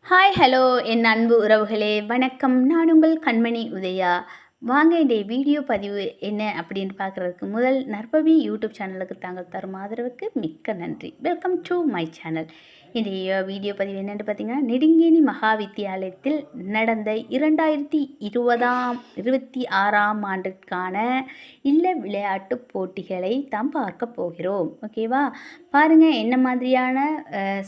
Hi hello என் அன்பு உறவுகளே வணக்கம். நான் உங்கள் கண்மணி உதயா. வாங்க இன்றைய வீடியோ பதிவு என்ன அப்படின்னு பார்க்குறதுக்கு முதல் நற்பவி யூடியூப் சேனலுக்கு தாங்கள் தரும் ஆதரவுக்கு மிக்க நன்றி. Welcome to my channel. இன்றைய வீடியோ பதிவு என்னென்னு பார்த்தீங்கன்னா, நெடுங்கேணி மகா வித்தியாலயத்தில் நடந்த 2026ஆம் ஆண்டிற்கான இல்ல விளையாட்டு போட்டிகளை தான் பார்க்க போகிறோம். ஓகேவா? பாருங்கள் என்ன மாதிரியான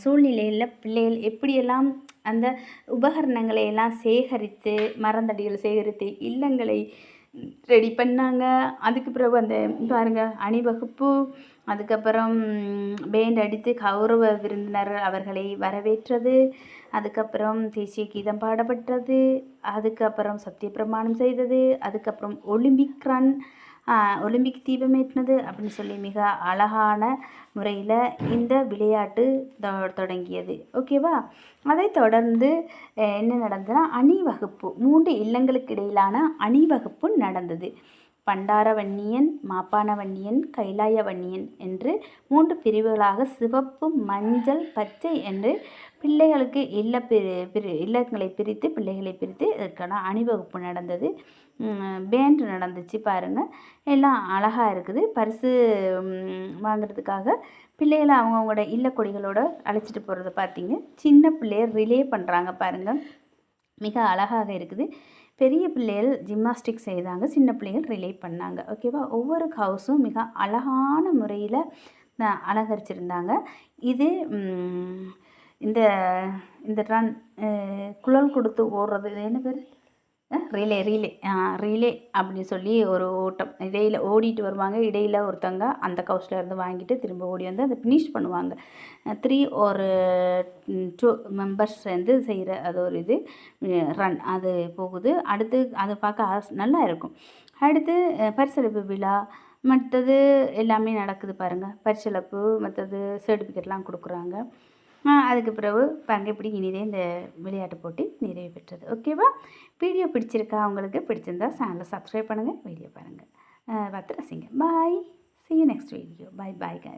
சூழ்நிலையில் பிள்ளைகள் எப்படியெல்லாம் அந்த உபகரணங்களை எல்லாம் சேகரித்து மரந்தடிகள் சேகரித்து இல்லங்களை ரெடி பண்ணாங்க. அதுக்கு பிறகு அந்த பாருங்கள் அணிவகுப்பு, அதுக்கப்புறம் பேண்ட் அடித்து கௌரவ விருந்தினர் அவர்களை வரவேற்றது, அதுக்கப்புறம் தேசிய கீதம் பாடப்பட்டது, அதுக்கப்புறம் சத்தியப்பிரமாணம் செய்தது, அதுக்கப்புறம் ஒலிம்பிக் தீபமேற்றினது அப்படின்னு சொல்லி மிக அழகான முறையில் இந்த விளையாட்டு தொடங்கியது. ஓகேவா? அதை தொடர்ந்து என்ன நடந்ததுன்னா, அணிவகுப்பு 3 இல்லங்களுக்கு இடையிலான அணிவகுப்பு நடந்தது. பண்டாரவன்னியன், மாப்பானவன்னியன், கைலாயவன்னியன் என்று 3 பிரிவுகளாக சிவப்பு, மஞ்சள், பச்சை என்று பிள்ளைகளுக்கு இல்லங்களை பிரித்து பிள்ளைகளை பிரித்து இதற்கான அணிவகுப்பு நடந்தது. பேண்ட் நடந்துச்சு பாருங்கள். எல்லாம் அழகாக இருக்குது. பரிசு வாங்கிறதுக்காக பிள்ளைகளை அவங்கவுங்களோட இல்லக்கொடிகளோடு அழைச்சிட்டு போகிறத பார்த்தீங்க. சின்ன பிள்ளையர் ரிலே பண்ணுறாங்க பாருங்கள். மிக அழகாக இருக்குது. பெரிய பிள்ளைகள் ஜிம்னாஸ்டிக் செய்தாங்க, சின்ன பிள்ளைகள் ரிலே பண்ணாங்க. ஓகேவா? ஒவ்வொரு ஹவுஸும் மிக அழகான முறையில் அலங்கரிச்சிருந்தாங்க. இது இந்த இந்த ரன் குழல் கொடுத்து ஓடுறது, இது என்ன பேர்? ரிலே அப்படின்னு சொல்லி ஒரு ஓட்டம். இடையில் ஓடிட்டு வருவாங்க. இடையில் ஒருத்தங்க அந்த ஹவுஸில் இருந்து வாங்கிட்டு திரும்ப ஓடி வந்து அதை ஃபினிஷ் பண்ணுவாங்க. 3 ஒரு 2 மெம்பர்ஸ் சேர்ந்து செய்கிற அது ஒரு இது ரன் அது போகுது. அடுத்து அதை பார்க்க நல்லா இருக்கும். அடுத்து பரிசளிப்பு விழா மற்றது எல்லாமே நடக்குது பாருங்கள். பரிசளிப்பு மற்றது சர்டிஃபிகேட்லாம் கொடுக்குறாங்க. அதுக்கு பிறகு பாருங்கள் இப்படி இனிதே இந்த விளையாட்டு போட்டி நிறைவு பெற்றது. ஓகேவா? வீடியோ பிடிச்சிருக்கா? உங்களுக்கு பிடிச்சிருந்தா சேனலை சப்ஸ்கிரைப் பண்ணுங்கள், வீடியோ பாருங்கள், பார்த்து ரசிங்க. பாய். See you next video. Bye bye guys.